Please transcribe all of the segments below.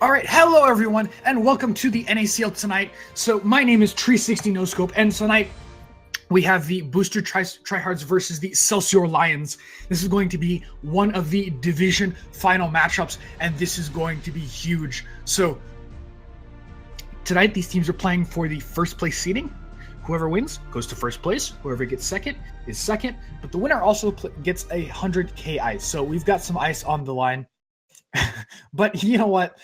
All right, hello everyone, and welcome to the NACL tonight. So my name is Tree60 No Scope, and tonight we have the Booster Tryhards versus the Celsior Lions. This is going to be one of the division final matchups, and this is going to be huge. So tonight, these teams are playing for the first place seeding. Whoever wins goes to first place. Whoever gets second is second, but the winner also gets 100K ice. So we've got some ice on the line. But you know what?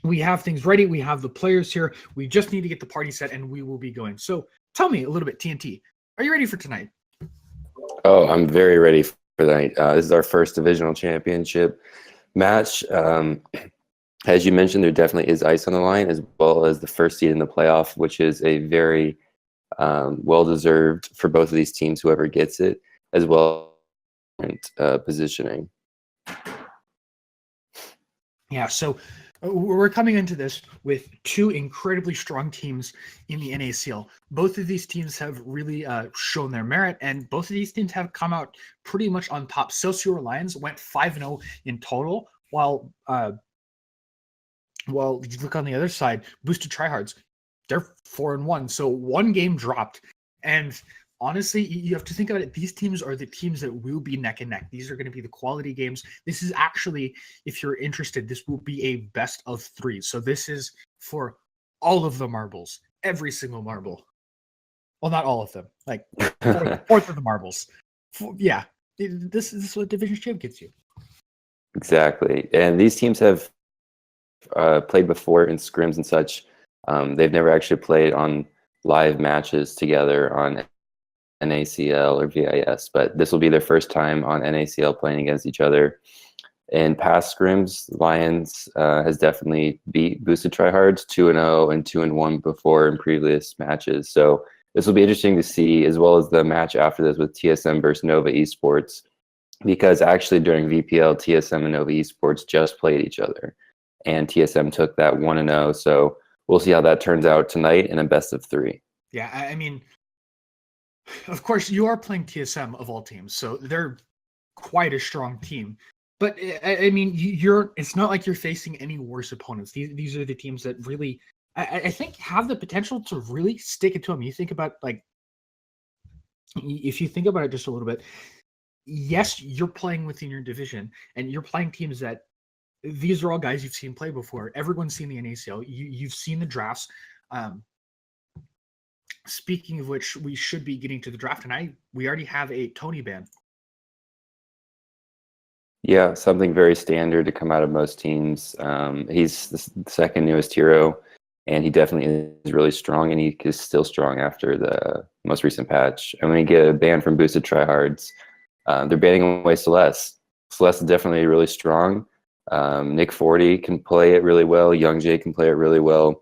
We have things ready. We have the players here. We just need to get the party set and we will be going. So tell me a little bit, TNT, are you ready for tonight? Oh, I'm very ready for tonight. This is our first divisional championship match. As you mentioned, there definitely is ice on the line, as well as the first seed in the playoff, which is a very well-deserved for both of these teams, whoever gets it, as well as positioning. Yeah, so we're coming into this with two incredibly strong teams in the NACL. Both of these teams have really shown their merit, and both of these teams have come out pretty much on top. Celsior Lions went 5-0 in total, while you look on the other side, Boosted Tryhards, they're 4-1. So one game dropped, and honestly, you have to think about it. These teams are the teams that will be neck and neck. These are going to be the quality games. This is actually, if you're interested, this will be a best of three. So this is for all of the marbles, every single marble. Well, not all of them, like fourth of the marbles. This is what Division Champ gets you. Exactly. And these teams have played before in scrims and such. They've never actually played on live matches together on NACL or VIS, but this will be their first time on NACL playing against each other. In past scrims, Lions has definitely beat Boosted Tryhards 2-0 and 2-1 before in previous matches. So this will be interesting to see, as well as the match after this with TSM versus Nova Esports, because actually during VPL, TSM and Nova Esports just played each other, and TSM took that 1-0. So we'll see how that turns out tonight in a best of three. Yeah, I mean, of course, you are playing TSM of all teams, so they're quite a strong team. But I mean, it's not like you're facing any worse opponents. These are the teams that really, I think, have the potential to really stick it to them. You think about, if you think about it just a little bit, yes, you're playing within your division, and you're playing teams that, these are all guys you've seen play before. Everyone's seen the NACL. You've seen the drafts. Speaking of which, we should be getting to the draft, and we already have a Tony ban. Yeah, something very standard to come out of most teams. He's the second newest hero, and he definitely is really strong, and he is still strong after the most recent patch. And when you get a ban from Boosted Tryhards, they're banning away Celeste. Celeste is definitely really strong. Nick 40 can play it really well. Young Jay can play it really well.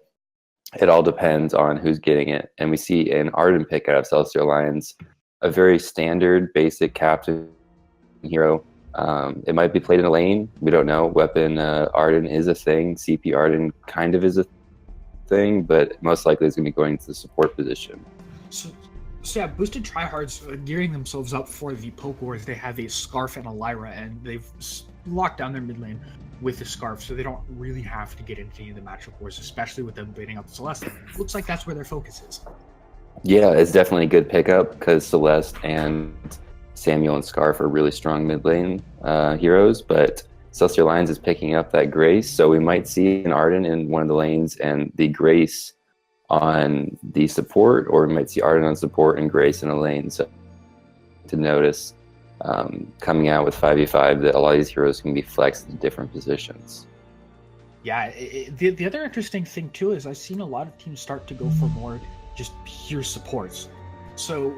It all depends on who's getting it. And we see an Arden pick out of Celsior Lions, a very standard, basic captain hero. It might be played in a lane. We don't know. Weapon Arden is a thing. CP Arden kind of is a thing, but most likely is going to be going to the support position. So yeah, Boosted Tryhards are gearing themselves up for the Poke Wars. They have a Scarf and a Lyra, and they've locked down their mid lane with the Scarf, so they don't really have to get into any of the matchup wars, especially with them baiting out the Celeste. Looks like that's where their focus is. Yeah, it's definitely a good pickup because Celeste and Samuel and Scarf are really strong mid lane heroes, but Celestial Lions is picking up that Grace, so we might see an Arden in one of the lanes and the Grace on the support, or we might see Arden on support and Grace in a lane. So to notice coming out with 5v5 that a lot of these heroes can be flexed to different positions. Yeah, the other interesting thing too is I've seen a lot of teams start to go for more just pure supports. So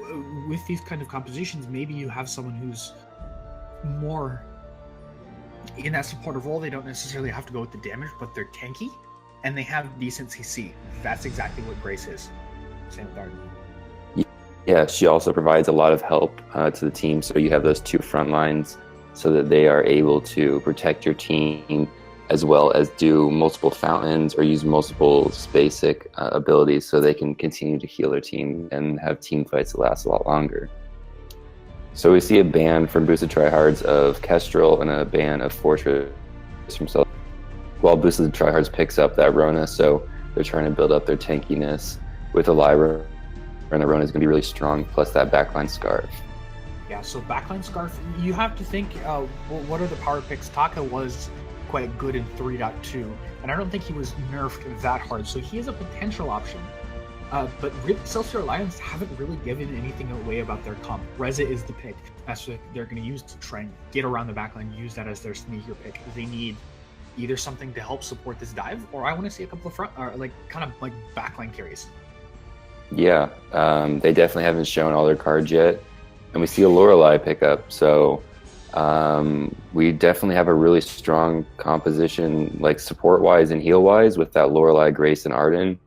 with these kind of compositions, maybe you have someone who's more in that supportive role. They don't necessarily have to go with the damage, but they're tanky and they have decent CC. That's exactly what Grace is. Same with Arden. Yeah, she also provides a lot of help to the team. So you have those two front lines so that they are able to protect your team, as well as do multiple fountains or use multiple basic abilities so they can continue to heal their team and have team fights that last a lot longer. So we see a ban from Boosted Tryhards of Kestrel and a ban of Fortress from Celsior, while Boosted Tryhards picks up that Rona, so they're trying to build up their tankiness with a Lyra, and the Rona is going to be really strong, plus that backline Scarf. Yeah, so backline Scarf, you have to think, what are the power picks? Taka was quite good in 3.2, and I don't think he was nerfed that hard, so he is a potential option. But really, Celsior Lions haven't really given anything away about their comp. Reza is the pick. That's what they're going to use to try and get around the backline, use that as their sneakier pick. They need either something to help support this dive, or I want to see a couple of front, or kind of backline carries. Yeah, they definitely haven't shown all their cards yet, and we see a Lorelei pickup, so we definitely have a really strong composition, like support-wise and heal-wise, with that Lorelei, Grace, and Arden.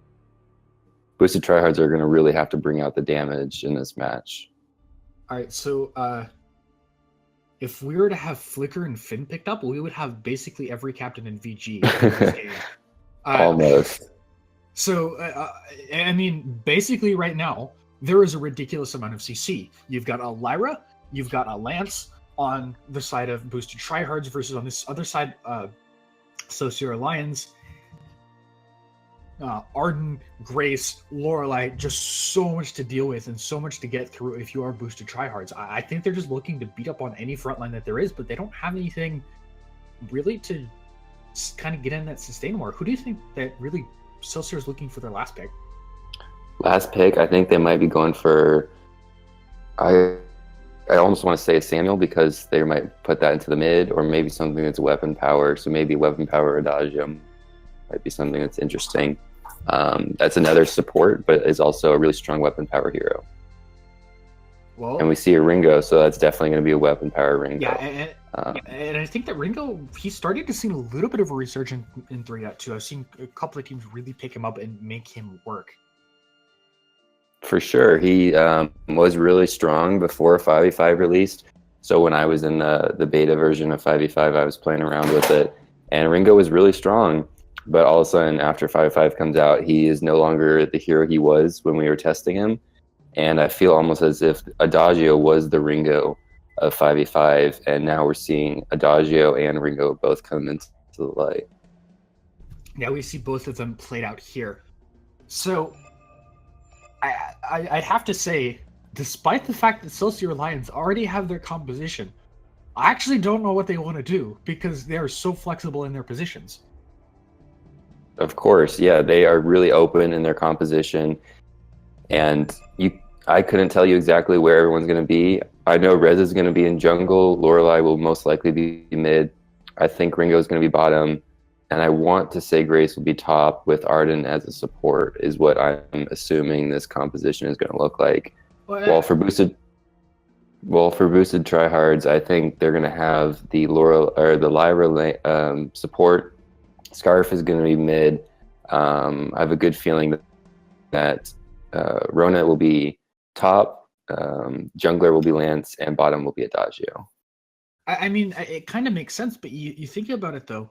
Boosted Tryhards are going to really have to bring out the damage in this match. All right, so if we were to have Flicker and Finn picked up, we would have basically every captain in VG in this game. Almost. So, I mean, basically right now, there is a ridiculous amount of CC. You've got a Lyra, you've got a Lance on the side of Boosted Tryhards versus on this other side, Celsior Lions. Arden, Grace, Lorelei, just so much to deal with and so much to get through if you are Boosted Tryhards. I think they're just looking to beat up on any frontline that there is, but they don't have anything really to kind of get in that sustain war. Who do you think that really Celsior is looking for their last pick? Last pick, I think they might be going for... I almost want to say Samuel, because they might put that into the mid, or maybe something that's weapon power. So maybe weapon power Adagio might be something that's interesting. That's another support, but is also a really strong weapon power hero. Well, and we see a Ringo, so that's definitely going to be a weapon power Ringo. Yeah, and I think that Ringo, he's starting to see a little bit of a resurgence in 3.2. I've seen a couple of teams really pick him up and make him work. For sure. He was really strong before 5v5 released. So when I was in the beta version of 5v5, I was playing around with it. And Ringo was really strong. But all of a sudden, after 5v5 comes out, he is no longer the hero he was when we were testing him. And I feel almost as if Adagio was the Ringo of 5v5. And now we're seeing Adagio and Ringo both come into the light. Yeah, we see both of them played out here. So I'd have to say, despite the fact that Celsior Lions already have their composition, I actually don't know what they want to do because they are so flexible in their positions. Of course, yeah, they are really open in their composition, and I couldn't tell you exactly where everyone's going to be. I know Rez is going to be in jungle, Lorelei will most likely be mid, I think Ringo is going to be bottom, and I want to say Grace will be top with Arden as a support, is what I'm assuming this composition is going to look like. Well, for boosted Tryhards, I think they're going to have the Lyra support. Scarf is going to be mid. I have a good feeling that Rona will be top, jungler will be Lance, and bottom will be Adagio. I mean, it kind of makes sense, but you think about it though.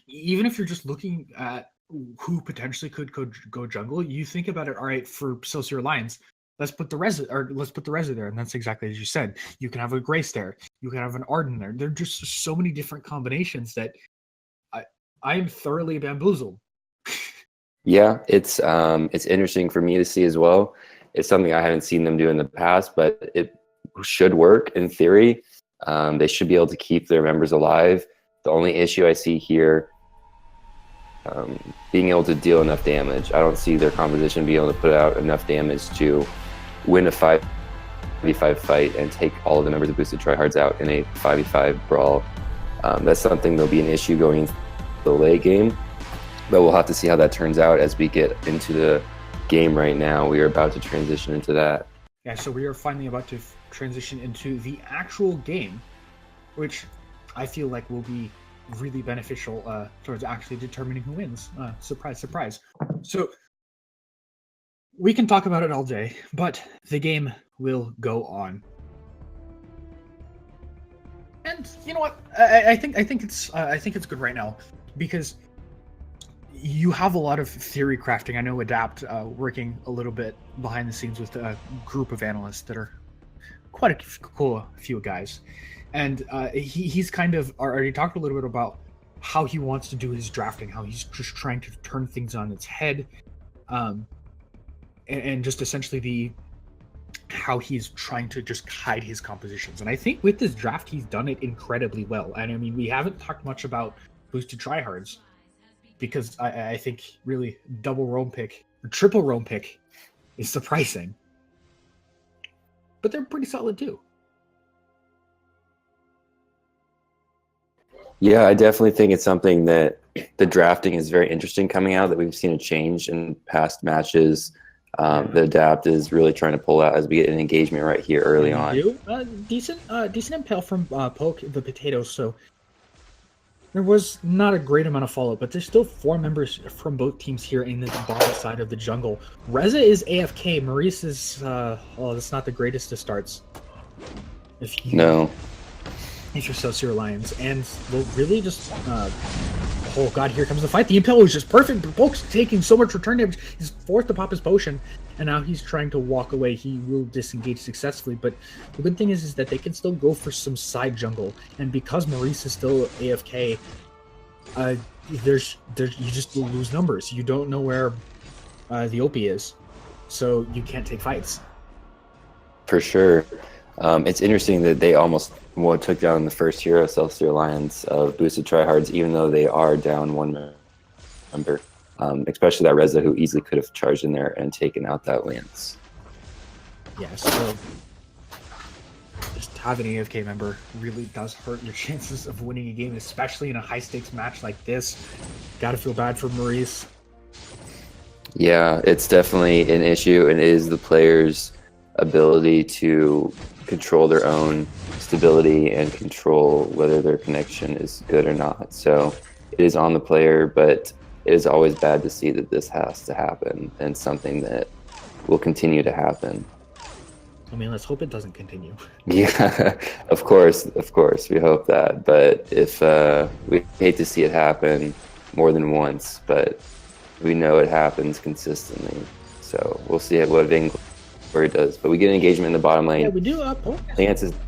Even if you're just looking at who potentially could go jungle, you think about it. All right, for Celsior Lions, let's put the Reza there, and that's exactly as you said. You can have a Grace there, you can have an Arden there. There are just so many different combinations that I am thoroughly bamboozled. Yeah, it's interesting for me to see as well. It's something I haven't seen them do in the past, but it should work in theory. They should be able to keep their members alive. The only issue I see here, being able to deal enough damage. I don't see their composition being able to put out enough damage to win a 5v5 fight and take all of the members of Boosted Tryhards out in a 5v5 brawl. That's something that'll be an issue going into the late game, but we'll have to see how that turns out as we get into the game right now. We are about to transition into that. Yeah, so we are finally about to transition into the actual game, which I feel like will be really beneficial towards actually determining who wins. Surprise, surprise. So we can talk about it all day, but the game will go on. And you know what? I think it's good right now because you have a lot of theory crafting. I know Adapt working a little bit behind the scenes with a group of analysts that are quite a few guys. And he's kind of already talked a little bit about how he wants to do his drafting, how he's just trying to turn things on its head, and just essentially how he's trying to just hide his compositions. And I think with this draft, he's done it incredibly well. And I mean, we haven't talked much about boosted tryhards because I think really double roam pick or triple roam pick is surprising, but they're pretty solid too. Yeah, I definitely think it's something that the drafting is very interesting coming out, that we've seen a change in past matches. The adapt is really trying to pull out as we get an engagement right here early on. Decent impale from Poke the potatoes, so there was not a great amount of follow-up, but there's still 4 members from both teams here in the bottom side of the jungle. Reza is AFK, Maurice is that's not the greatest of starts. No. If you're Celsior Lions, and they'll really just oh god, here comes the fight. The impale was just perfect, but Poke's taking so much return damage. He's forced to pop his potion, and now he's trying to walk away. He will disengage successfully, but the good thing is that they can still go for some side jungle, and because Maurice is still AFK, you just lose numbers. You don't know where the OP is, so you can't take fights. For sure. It's interesting that they almost took down the first hero, Celsior Lions, of boosted tryhards, even though they are down 1 member. Especially that Reza, who easily could have charged in there and taken out that Lance. Yeah, so just having an AFK member really does hurt your chances of winning a game, especially in a high-stakes match like this. Gotta feel bad for Maurice. Yeah, it's definitely an issue, and it is the player's ability to control their own stability and control whether their connection is good or not. So it is on the player, but it is always bad to see that this has to happen, and something that will continue to happen. I mean, let's hope it doesn't continue. Yeah, of course, we hope that. But if we hate to see it happen more than once, but we know it happens consistently. So we'll see what Vainglory does. But we get an engagement in the bottom lane. Yeah, we do.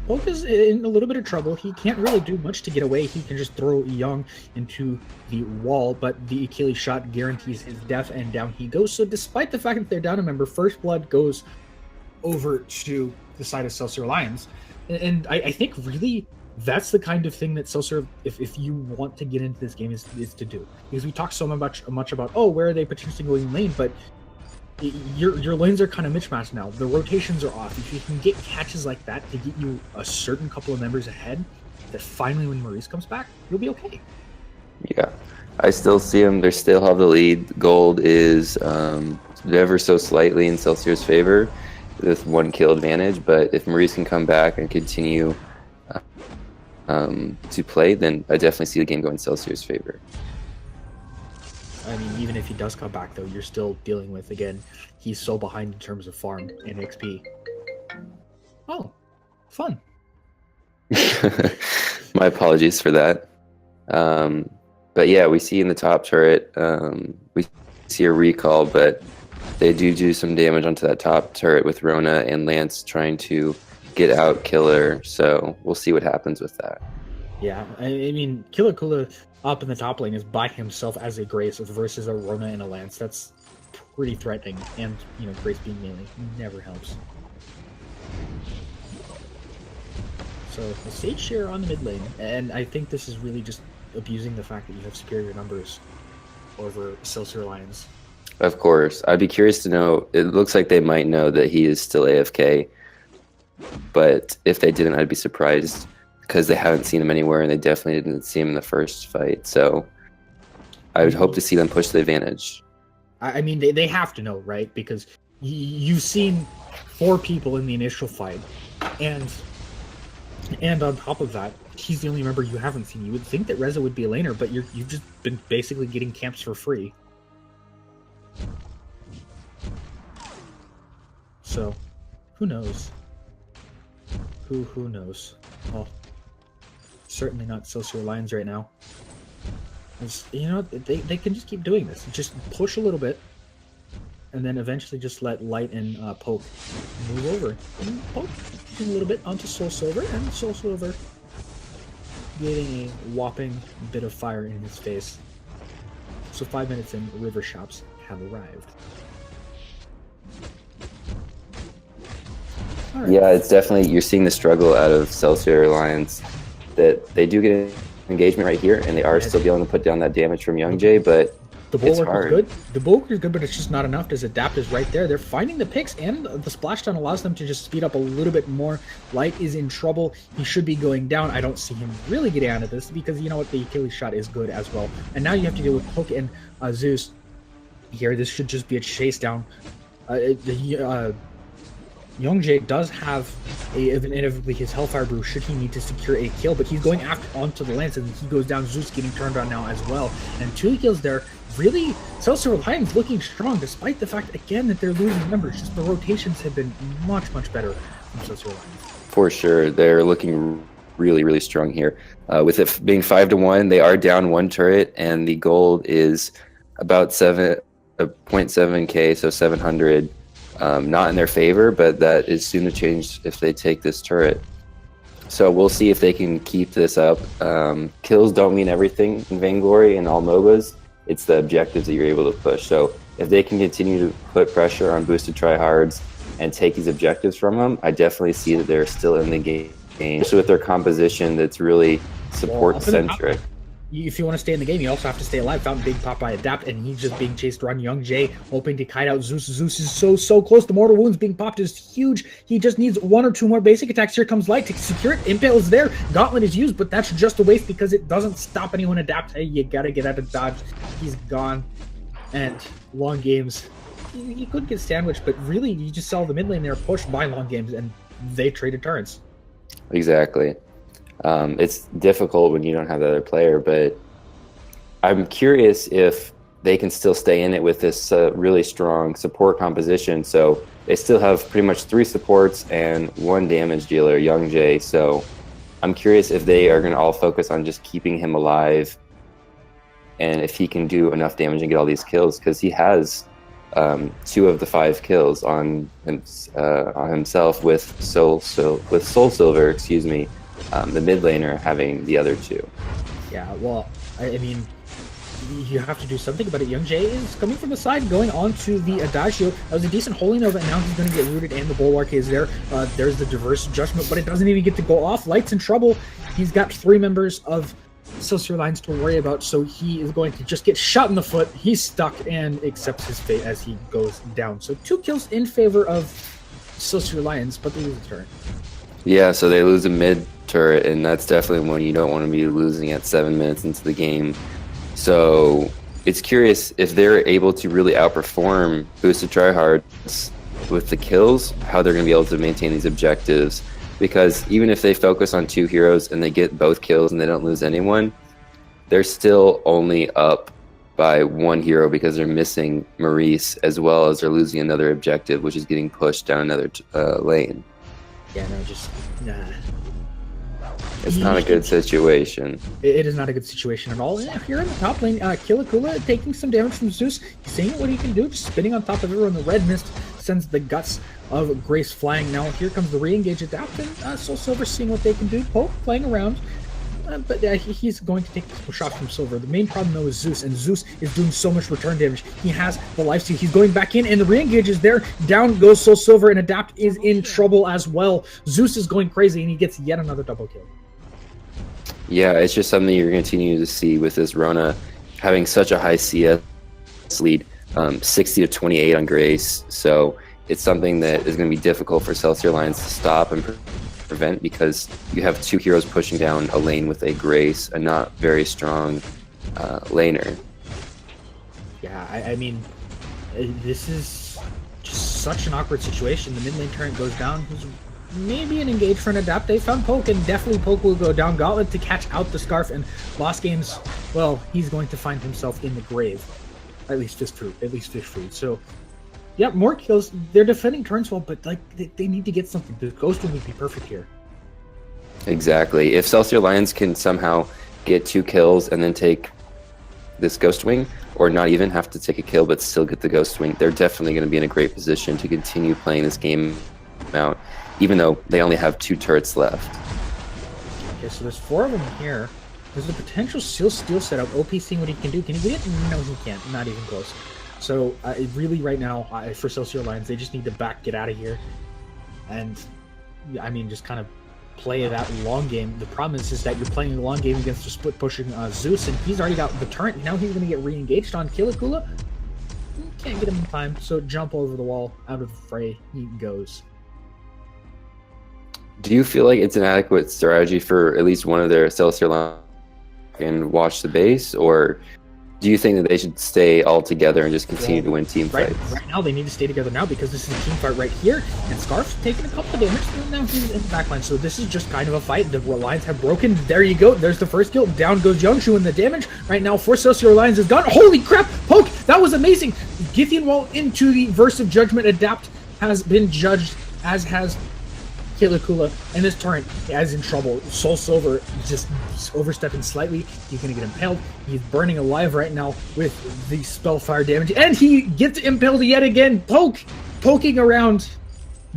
Poke is in a little bit of trouble. He can't really do much to get away. He can just throw Young into the wall, but the Achilles shot guarantees his death, and down he goes. So despite the fact that they're down a member, First Blood goes over to the side of Celsior Lions. And I think really that's the kind of thing that Celsior, if you want to get into this game, is to do. Because we talk so much about, oh, where are they potentially going lane, but your lanes are kind of mismatched now. The rotations are off. If you can get catches like that to get you a certain couple of members ahead, that finally when Maurice comes back, you'll be okay. Yeah, I still see them. They still have the lead. Gold is ever so slightly in Celsior's favor with 1 kill advantage, but if Maurice can come back and continue to play, then I definitely see the game going in Celsior's favor. I mean, even if he does come back, though, you're still dealing with, again, he's so behind in terms of farm and XP. Oh, fun. My apologies for that. But yeah, we see in the top turret, we see a recall, but they do some damage onto that top turret with Rona and Lance trying to get out Killer. So we'll see what happens with that. Yeah, I mean, Killer Kula up in the top lane is by himself as a Grace versus a Rona and a Lance. That's pretty threatening, and Grace being melee never helps. So a stage share on the mid lane, and I think this is really just abusing the fact that you have superior numbers over Celsior Lions. Of course, I'd be curious to know. It looks like they might know that he is still AFK, but if they didn't, I'd be surprised, because they haven't seen him anywhere, and they definitely didn't see him in the first fight. So I would hope to see them push the advantage. I mean, they have to know, right? Because you've seen 4 people in the initial fight, and on top of that, he's the only member you haven't seen. You would think that Reza would be a laner, but you've just been basically getting camps for free. So, who knows? Who knows? Well, certainly not Celsior Lions right now. They can just keep doing this. Just push a little bit, and then eventually just let Light and Poke move over. And Poke a little bit onto Soul Silver, and Soul Silver getting a whopping bit of fire in his face. So 5 minutes in, river shops have arrived. Right. Yeah, it's definitely, you're seeing the struggle out of Celsior Alliance, that they do get an engagement right here, and they are still be able to put down that damage from Young Jay, but the bulwark is good. The bulwark is good, but it's just not enough. His adapt is right there. They're finding the picks, and the splashdown allows them to just speed up a little bit more. Light is in trouble. He should be going down. I don't see him really getting out of this because you know what? The Achilles shot is good as well. And now you have to deal with Poke and Zeus here. This should just be a chase down. Youngjae does have inevitably his Hellfire Brew should he need to secure a kill, but he's going after onto the lance and he goes down. Zeus getting turned on now as well. And 2 kills there. Really, Celsior Alliance looking strong despite the fact, again, that they're losing members. Just the rotations have been much, much better from Celsior Alliance. For sure. They're looking really, really strong here. With it being 5-1, they are down 1 turret, and the gold is about 0.7k, so 700. Not in their favor, but that is soon to change if they take this turret. So we'll see if they can keep this up. Kills don't mean everything in Vainglory and all MOBAs. It's the objectives that you're able to push. So if they can continue to put pressure on boosted tryhards and take these objectives from them, I definitely see that they're still in the game, especially with their composition that's really support-centric. If you want to stay in the game, you also have to stay alive. Found Big Popeye adapt, and he's just being chased around. Young Jay hoping to kite out Zeus. Zeus is so close. The mortal wounds being popped is huge. He just needs 1 or 2 more basic attacks. Here comes Light to secure it. Impale is there. Gauntlet is used, but that's just a waste because it doesn't stop anyone adapt. Hey, you gotta get out of dodge. He's gone. And Long Games, he could get sandwiched, but really, you just saw the mid lane there pushed by Long Games, and they traded turrets. Exactly. It's difficult when you don't have the other player, but I'm curious if they can still stay in it with this really strong support composition. So they still have pretty much 3 supports and 1 damage dealer, Young Jay. So I'm curious if they are going to all focus on just keeping him alive and if he can do enough damage and get all these kills, because he has 2 of the 5 kills on himself with Soul Silver, excuse me. The mid laner having the other 2. Yeah, well, I mean, you have to do something about it. Young Jay is coming from the side, going on to the Adagio. That was a decent holding of it. Now he's going to get rooted, and the Bulwark is there. There's the Diverse Judgment, but it doesn't even get to go off. Light's in trouble. He's got 3 members of Celsior Alliance to worry about, so he is going to just get shot in the foot. He's stuck and accepts his fate as he goes down. So 2 kills in favor of Celsior Alliance, but they lose the turret. Yeah, so they lose a mid turret, and that's definitely one you don't want to be losing at 7 minutes into the game. So it's curious if they're able to really outperform boosted tryhards with the kills, how they're going to be able to maintain these objectives. Because even if they focus on 2 heroes and they get both kills and they don't lose anyone, they're still only up by 1 hero because they're missing Maurice, as well as they're losing another objective, which is getting pushed down another lane. Yeah, no, just it's not a good situation. It is not a good situation at all. Yeah, here in the top lane, Kilikula taking some damage from Zeus. He's seeing what he can do, just spinning on top of everyone. The red mist sends the guts of Grace flying. Now here comes the re-engage adapt, and Soul Silver seeing what they can do. Poke playing around. But he's going to take a shot from Silver. The main problem, though, is Zeus, and Zeus is doing so much return damage. He has the lifesteal. He's going back in, and the re-engage is there. Down goes Soul Silver, and Adapt is in trouble as well. Zeus is going crazy, and he gets yet another double kill. Yeah, it's just something you're going to continue to see with this Rona having such a high CS lead, 60 to 28 on Grace. So it's something that is going to be difficult for Celsior Alliance to stop and prevent, because you have 2 heroes pushing down a lane with a Grace, a not very strong laner. Yeah, I mean, this is just such an awkward situation. The mid lane turret goes down. Who's maybe an engage for an adapt. They found Poke, and definitely Poke will go down. Gauntlet to catch out the Scarf, and Lost Games, well, he's going to find himself in the grave. At least fish food. So yeah, more kills. They're defending turns well, but like they need to get something. The Ghost would be perfect here. Exactly. If Celsior Alliance can somehow get 2 kills and then take this Ghost Wing, or not even have to take a kill but still get the Ghost Wing, they're definitely going to be in a great position to continue playing this game out, even though they only have 2 turrets left. Okay, so there's 4 of them here. There's a potential steel setup. OP seeing what he can do. Can he get it? No, he can't. Not even close. So really, right now, for Celsior Lions, they just need to get out of here, and I mean, just kind of play that long game. The problem is that you're playing a long game against a split pushing Zeus, and he's already got the turret. Now he's going to get re-engaged on Kilikula. Can't get him in time, so jump over the wall, out of the fray he goes. Do you feel like it's an adequate strategy for at least one of their Celsior lines and watch the base, or do you think that they should stay all together and just continue to win team fights? Right now, they need to stay together now because this is a team fight right here, and Scarf's taking a couple of damage, and now he's in the backline. So this is just kind of a fight. The Lions have broken. There you go. There's the first kill. Down goes Youngshu, and the damage right now for Celsior Lions is done. Holy crap! Poke! That was amazing! Githian Wall into the Verse of Judgment Adapt has been judged, as has Kilikula, and this turret is in trouble. Soul Silver just overstepping slightly. He's going to get impaled. He's burning alive right now with the Spellfire damage, and he gets impaled yet again. Poking around,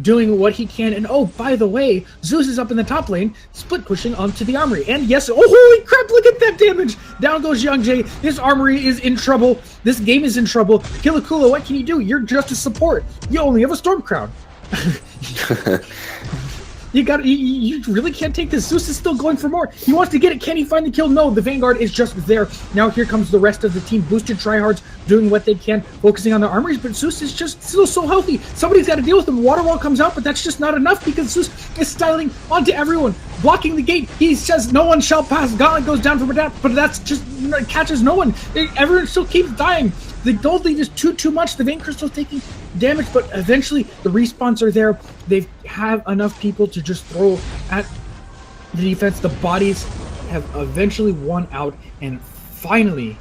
doing what he can. And oh, by the way, Zeus is up in the top lane, split pushing onto the armory. And yes, oh, holy crap, look at that damage. Down goes Young Jay. This armory is in trouble. This game is in trouble. Kilikula, what can you do? You're just a support. You only have a Storm Crown. You really can't take this. Zeus is still going for more. He wants to get it. Can he find the kill? No, the Vanguard is just there. Now here comes the rest of the team. Boosted Tryhards doing what they can, focusing on their armories, but Zeus is just still so healthy. Somebody's got to deal with him. Water Wall comes out, but that's just not enough because Zeus is styling onto everyone, blocking the gate. He says no one shall pass. Gauntlet goes down from Adapt, but that's just catches no one. Everyone still keeps dying. The gold lead is too much. The Vein Crystal's taking damage, but eventually the respawns are there. They have enough people to just throw at the defense. The bodies have eventually won out, and finally,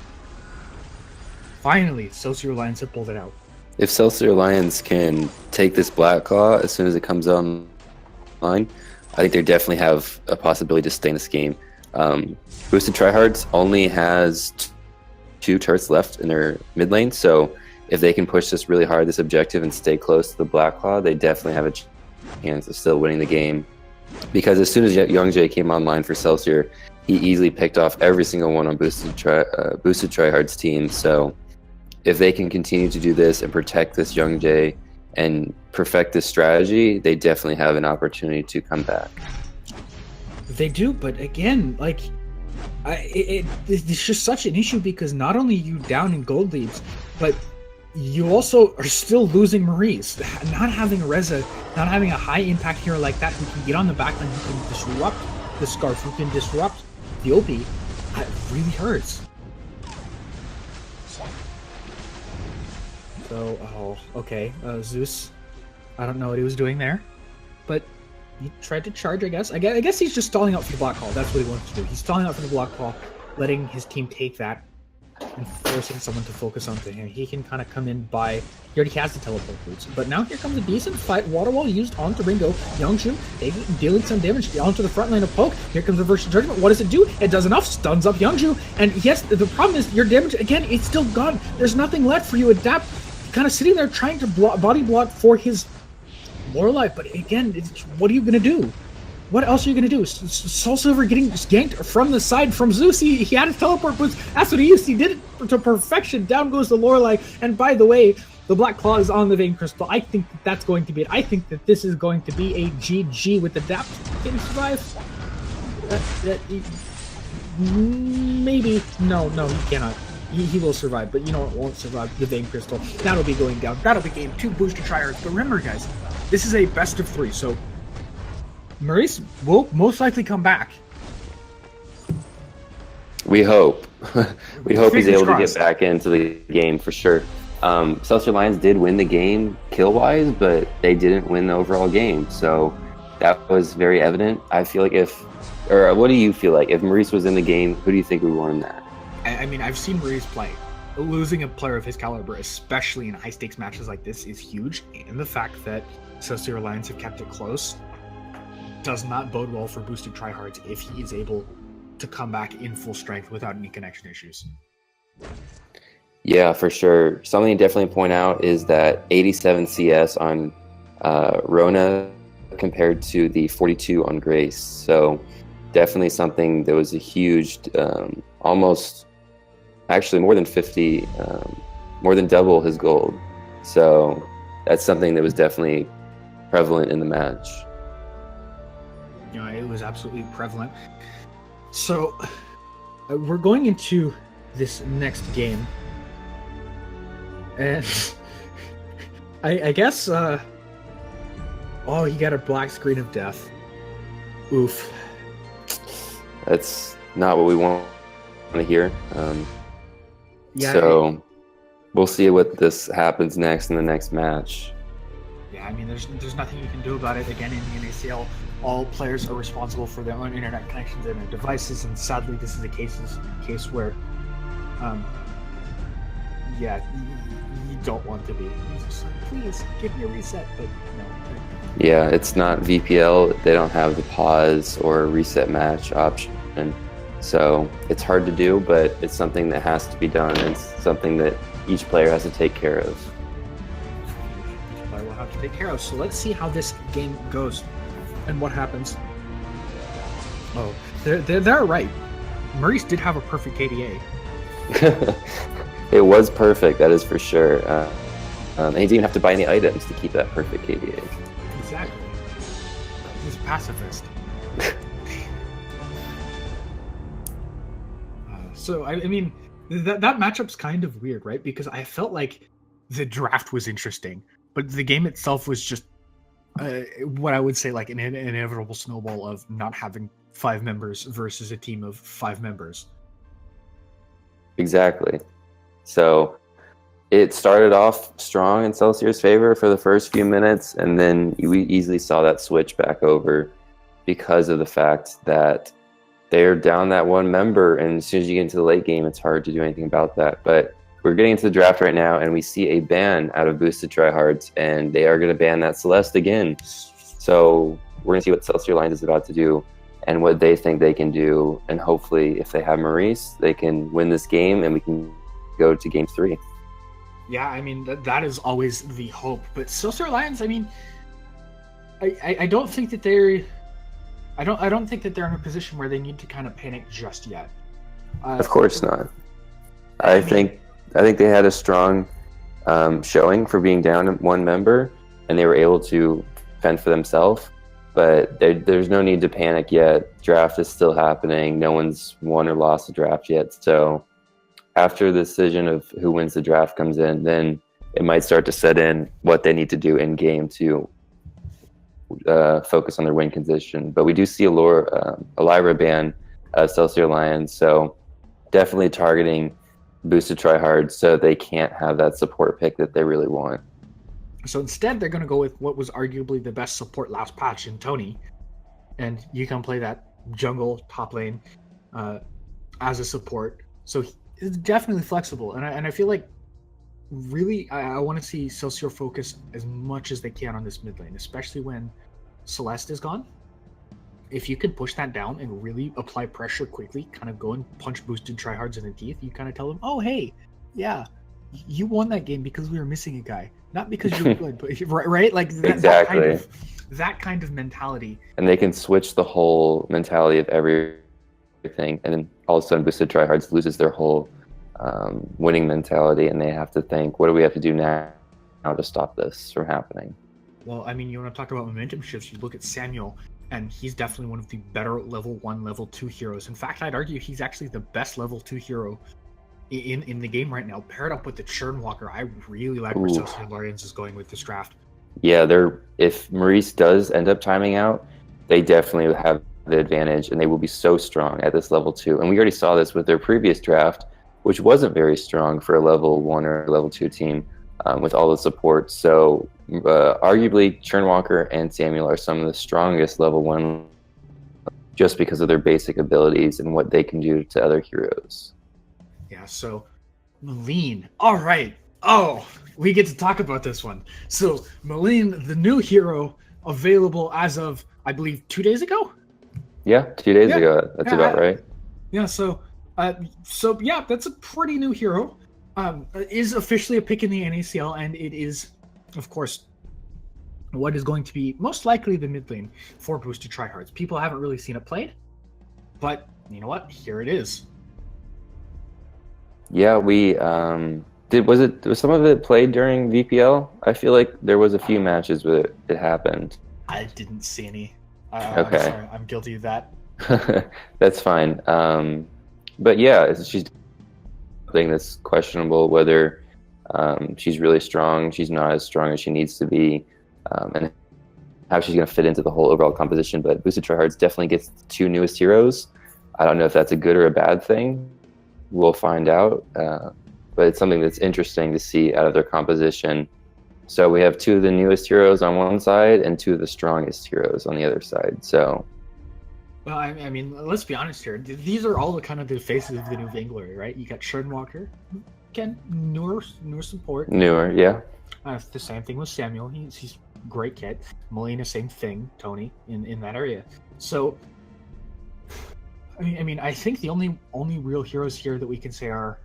Celsior Lions have pulled it out. If Celsior Lions can take this Black Claw as soon as it comes online, I think they definitely have a possibility to stay in this game. Boosted Tryhards only has 2 turrets left in their mid lane, so if they can push this really hard, this objective, and stay close to the Black Claw, they definitely have a chance of still winning the game. Because as soon as Young Jay came online for Celsior, he easily picked off every single one on Boosted Tryhard's team. So if they can continue to do this and protect this Young Jay and perfect this strategy, they definitely have an opportunity to come back. They do, but again, like, it's just such an issue because not only are you down in gold leads, but you also are still losing Maurice. Not having Reza, not having a high impact hero like that who can get on the backline, who can disrupt the Scarf, who can disrupt the OP, it really hurts. So, okay, Zeus, I don't know what he was doing there, but he tried to charge, I guess. I guess he's just stalling out for the block call. That's what he wants to do. He's stalling out for the block call, letting his team take that, and forcing someone to focus onto him. He can kind of come in by... He already has the teleport boots. But now here comes a decent fight. Water Wall used onto Ringo. Youngshu dealing some damage onto the front line of Poke. Here comes Reverse Judgment. What does it do? It does enough. Stuns up Youngshu. And yes, the problem is your damage, again, it's still gone. There's nothing left for you. Adapt, kind of sitting there trying to body block for his Lorelei. But again, what are you going to do? What else are you going to do? Soul Silver getting ganked from the side from Zeus. He had his teleport boots. That's what he used. He did it to perfection. Down goes the Lorelei. And by the way, the Black Claw is on the Vein Crystal. I think that's going to be it. I think that this is going to be a GG with Adapt. Can he survive? Maybe. No, he cannot. He will survive, but you know what won't survive? The Vein Crystal. That'll be going down. That'll be game 2 Booster Tryhards. But remember, guys, this is a best of 3, so Maurice will most likely come back. We hope. We hope he's able crossed. to get back into the game for sure. Celsior Lions did win the game kill-wise, but they didn't win the overall game. So that was very evident. I feel like what do you feel like? If Maurice was in the game, who do you think would win that? I mean, I've seen Maurice play. Losing a player of his caliber, especially in high-stakes matches like this, is huge. And the fact that Celsior Lions have kept it close does not bode well for Boosted Tryhards if he is able to come back in full strength without any connection issues. Yeah, for sure. Something to definitely point out is that 87 CS on Rona compared to the 42 on Grace. So definitely something that was a huge, almost actually more than 50, more than double his gold. So that's something that was definitely prevalent in the match. You know, it was absolutely prevalent. So we're going into this next game, and I guess oh, he got a black screen of death. Oof. That's not what we want to hear. Yeah. So we'll see what this happens next in the next match. Yeah, I mean, there's nothing you can do about it. Again, in the NACL, all players are responsible for their own internet connections and their devices, and sadly, this is a case where, yeah, you don't want to be. You're just like, please give me a reset, but no. Yeah, it's not VPL. They don't have the pause or reset match option. So it's hard to do, but it's something that has to be done. It's something that each player has to take care of. Each player will have to take care of. So let's see how this game goes and what happens. Oh, they're right. Maurice did have a perfect KDA. It was perfect, that is for sure. And he didn't even have to buy any items to keep that perfect KDA. Exactly. He's a pacifist. So, I mean, that matchup's kind of weird, right? Because I felt like the draft was interesting, but the game itself was just what I would say like an inevitable snowball of not having 5 members versus a team of 5 members. Exactly. So it started off strong in Celsior's favor for the first few minutes, and then we easily saw that switch back over because of the fact that they're down that 1 member, and as soon as you get into the late game, it's hard to do anything about that. But we're getting into the draft right now, and we see a ban out of boosted Tryhards, and they are going to ban that Celeste again. So we're going to see what Celsior Lions is about to do and what they think they can do, and hopefully if they have Maurice, they can win this game, and we can go to game 3. Yeah, I mean, that is always the hope. But Celsior Lions, I mean, I don't think that they're... I don't think that they're in a position where they need to kind of panic just yet. Of course not. I think they had a strong showing for being down 1 member, and they were able to fend for themselves. But there's no need to panic yet. Draft is still happening. No one's won or lost a draft yet. So after the decision of who wins the draft comes in, then it might start to set in what they need to do in game to focus on their win condition. But we do see a Lyra ban Celsior Lions, so definitely targeting boosted Tryhards so they can't have that support pick that they really want. So instead, they're going to go with what was arguably the best support last patch in Tony, and you can play that jungle top lane as a support. So it's definitely flexible, and I feel like really I want to see Celsior focus as much as they can on this mid lane, especially when Celeste is gone. If you could push that down and really apply pressure quickly, kind of go and punch boosted Tryhards in the teeth, you kind of tell them, oh, hey, yeah, you won that game because we were missing a guy. Not because you were good, but right? Like exactly. That kind of mentality. And they can switch the whole mentality of everything, and then all of a sudden boosted Tryhards loses their whole winning mentality, and they have to think, what do we have to do now to stop this from happening? Well, I mean, you want to talk about momentum shifts, you look at Samuel, and he's definitely one of the better level 1, level 2 heroes. In fact, I'd argue he's actually the best level 2 hero in the game right now, paired up with the Churn Walker. I really like where Celsior Lions is going with this draft. Yeah, if Maurice does end up timing out, they definitely have the advantage, and they will be so strong at this level 2. And we already saw this with their previous draft, which wasn't very strong for a level 1 or level 2 team with all the support. So arguably, Churn Walker and Samuel are some of the strongest level 1 just because of their basic abilities and what they can do to other heroes. Yeah, so Malene. All right. Oh, we get to talk about this one. So Malene, the new hero, available as of, I believe, 2 days ago? Yeah, 2 days ago. That's about right. Yeah, so yeah, that's a pretty new hero. Is officially a pick in the NACL, and it is, of course, what is going to be most likely the mid lane for boosted Tryhards. People haven't really seen it played. But you know what? Here it is. Yeah, we was some of it played during VPL? I feel like there was a few matches where it happened. I didn't see any. Okay. I'm sorry. I'm guilty of that. That's fine. But yeah, she's something that's questionable whether she's really strong, she's not as strong as she needs to be, and how she's going to fit into the whole overall composition. But Boosted Tryhards definitely gets the 2 newest heroes. I don't know if that's a good or a bad thing. We'll find out. But it's something that's interesting to see out of their composition. So we have 2 of the newest heroes on one side and 2 of the strongest heroes on the other side. So, well, I mean, let's be honest here. These are all the kind of the faces of the new Vainglory, right? You got Walker, again, newer support. Newer, yeah. The same thing with Samuel. He's great kid. Melina, same thing. Tony in that area. So, I mean, I think the only real heroes here that we can say are,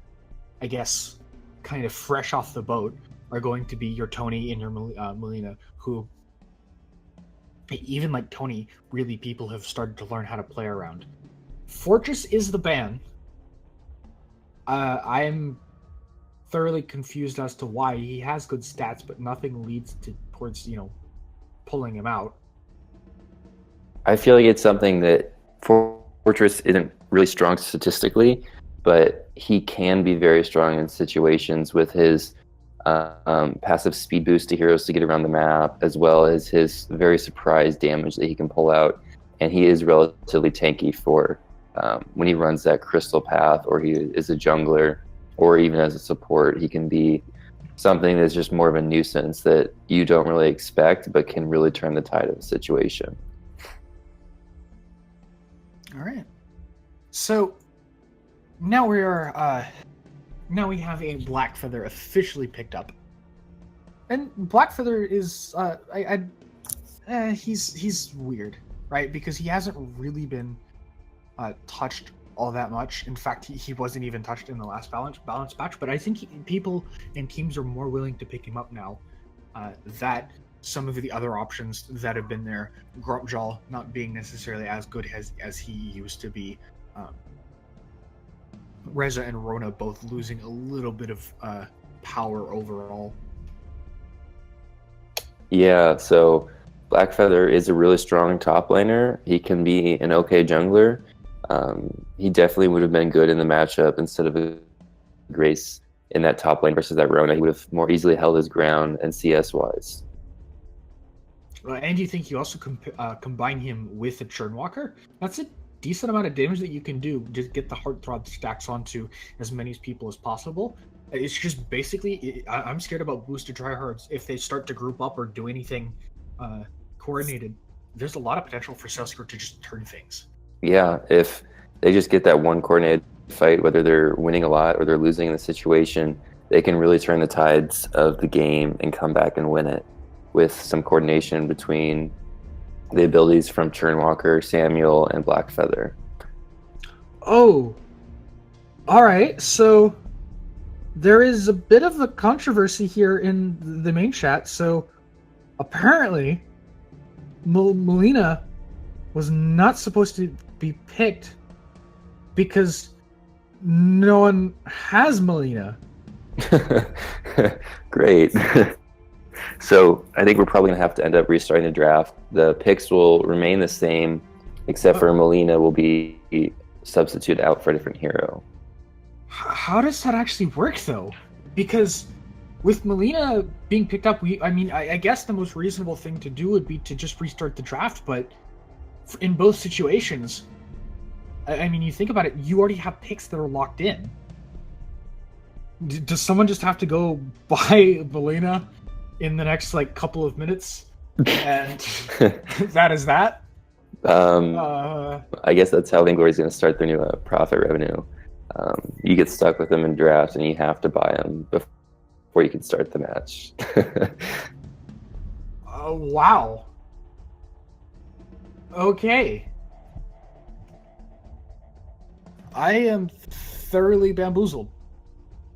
I guess, kind of fresh off the boat are going to be your Tony and your Melina, who, even like Tony, really people have started to learn how to play around. Fortress is the ban. I'm thoroughly confused as to why. He has good stats, but nothing leads towards pulling him out. I feel like it's something that Fortress isn't really strong statistically, but he can be very strong in situations with his passive speed boost to heroes to get around the map, as well as his very surprise damage that he can pull out. And he is relatively tanky for when he runs that crystal path, or he is a jungler, or even as a support. He can be something that's just more of a nuisance that you don't really expect, but can really turn the tide of the situation. All right. So now we have a Blackfeather officially picked up, and Blackfeather is he's weird, right? Because he hasn't really been touched all that much. In fact, he wasn't even touched in the last balance patch. But I think people and teams are more willing to pick him up now. That some of the other options that have been there, Grupjaw not being necessarily as good as he used to be. Reza and Rona both losing a little bit of power overall. Yeah, so Blackfeather is a really strong top laner. He can be an okay jungler. He definitely would have been good in the matchup instead of a Grace in that top lane versus that Rona. He would have more easily held his ground and CS-wise. And you think you also combine him with a Churnwalker? That's a decent amount of damage that you can do. Just get the Heartthrob stacks onto as many people as possible. It's just basically, I'm scared about Boosted Tryhards. If they start to group up or do anything coordinated, there's a lot of potential for Celsior to just turn things. Yeah, if they just get that one coordinated fight, whether they're winning a lot or they're losing in the situation, they can really turn the tides of the game and come back and win it with some coordination between the abilities from Churnwalker, Samuel, and Blackfeather. Oh, all right. So there is a bit of a controversy here in the main chat. So apparently, Melina was not supposed to be picked because no one has Melina. Great. So I think we're probably going to have to end up restarting the draft. The picks will remain the same, except for Melina will be substituted out for a different hero. How does that actually work, though? Because with Melina being picked up, I guess the most reasonable thing to do would be to just restart the draft, but in both situations, I mean, you think about it, you already have picks that are locked in. Does someone just have to go buy Melina in the next couple of minutes, and that is that? I guess that's how Vainglory is going to start their new profit revenue. You get stuck with them in draft, and you have to buy them before you can start the match. Wow. Okay. I am thoroughly bamboozled.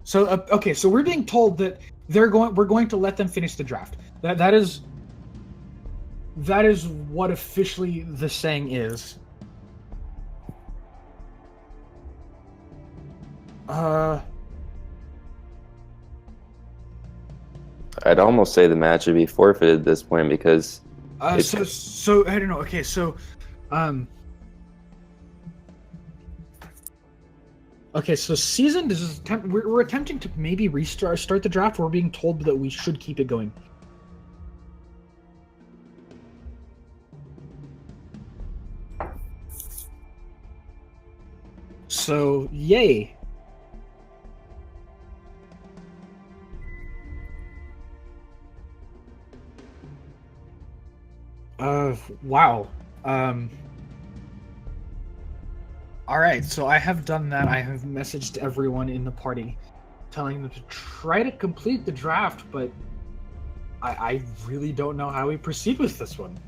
So okay, so we're being told that we're going to let them finish the draft. That is what officially the saying is. Uh, I'd almost say the match would be forfeited at this point because so I don't know. Okay, so, okay, so season. This is we're attempting to maybe start the draft. We're being told that we should keep it going. So, yay. Wow. All right, so I have done that. I have messaged everyone in the party, telling them to try to complete the draft, but I really don't know how we proceed with this one.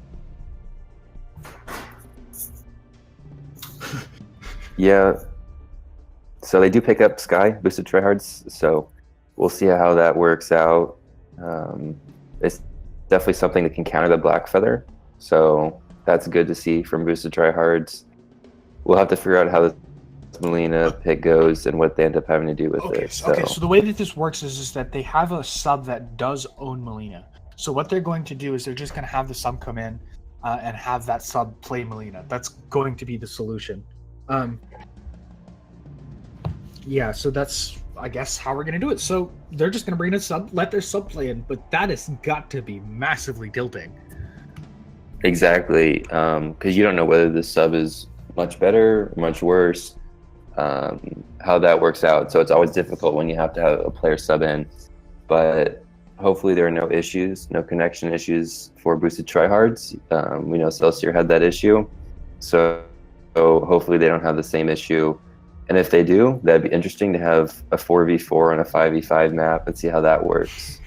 yeah. So they do pick up Sky boosted tryhards, so we'll see how that works out. It's definitely something that can counter the Black Feather, so that's good to see from boosted tryhards. We'll have to figure out how the Melina pick goes and what they end up having to do with it. So. Okay, so the way that this works is that they have a sub that does own Melina. So what they're going to do is they're just going to have the sub come in and have that sub play Melina. That's going to be the solution. Yeah, so that's, I guess, how we're going to do it. So they're just going to bring in a sub, let their sub play in, but that has got to be massively tilting. Exactly, because you don't know whether the sub is much better, much worse, how that works out. So it's always difficult when you have to have a player sub in. But hopefully there are no issues, no connection issues for boosted tryhards. We know Celsior had that issue. So hopefully they don't have the same issue. And if they do, that'd be interesting to have a 4v4 on a 5v5 map and see how that works.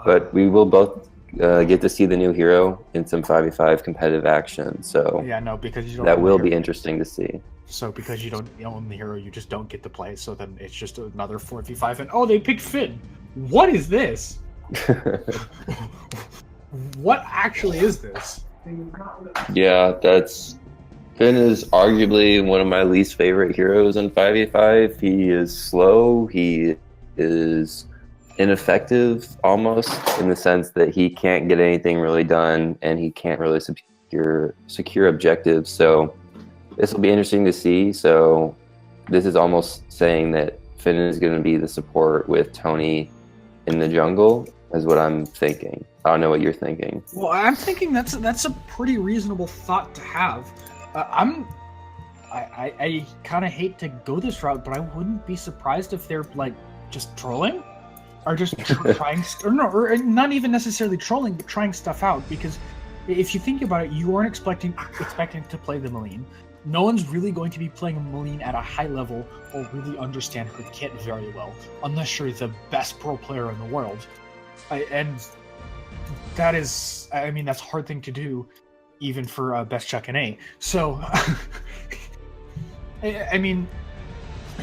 But we will both get to see the new hero in some 5v5 competitive action. So yeah, no, because you don't that will be interesting to see. So because you don't own the hero, you just don't get to play. So then it's just another 4v5. And oh, they picked Finn. What is this? What actually is this? Yeah, Finn is arguably one of my least favorite heroes in 5v5. He is slow. He is ineffective almost in the sense that he can't get anything really done and he can't really secure objectives. So this will be interesting to see. So this is almost saying that Finn is going to be the support with Tony in the jungle is what I'm thinking. I don't know what you're thinking. Well, I'm thinking that's a pretty reasonable thought to have. I kind of hate to go this route, but I wouldn't be surprised if they're like just trolling, or just trying, or not even necessarily trolling, but trying stuff out. Because if you think about it, you aren't expecting to play the Maline. No one's really going to be playing a Maline at a high level or really understand her kit very well, unless you're the best pro player in the world. And that is, I mean, that's a hard thing to do, even for best Chuck and A. So, I mean,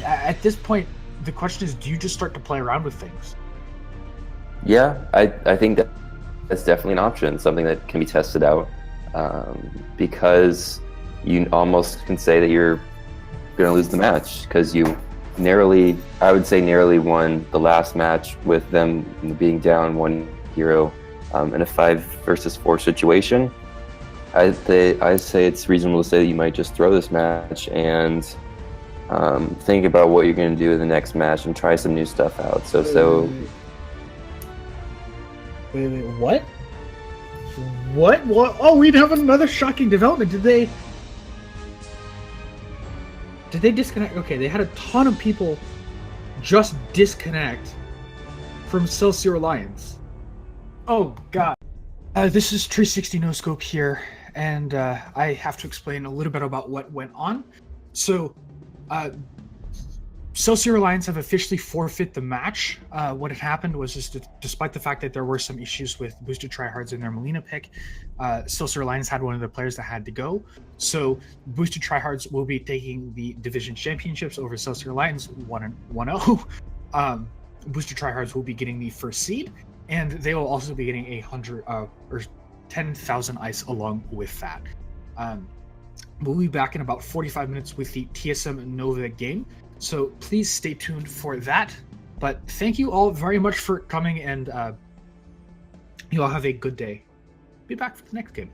at this point, the question is, do you just start to play around with things? Yeah, I think that's definitely an option, something that can be tested out, because you almost can say that you're going to lose the match because you narrowly won the last match with them being down one hero in a 5 versus 4 situation. I say it's reasonable to say that you might just throw this match and think about what you're going to do in the next match and try some new stuff out. Wait, what? What? Oh, we'd have another shocking development. Did they disconnect? Okay, they had a ton of people just disconnect from Celsior Alliance. Oh, God. This is 360 No Scope here, and I have to explain a little bit about what went on. So, Celsior Alliance have officially forfeit the match. What had happened was just despite the fact that there were some issues with boosted tryhards in their Melina pick, Celsior Alliance had one of the players that had to go. So boosted tryhards will be taking the division championships over Celsior Alliance 1-0. Boosted tryhards will be getting the first seed, and they will also be getting 100 or 10,000 ice along with that. We'll be back in about 45 minutes with the TSM Nova game. So please stay tuned for that. But thank you all very much for coming, and you all have a good day. Be back for the next game.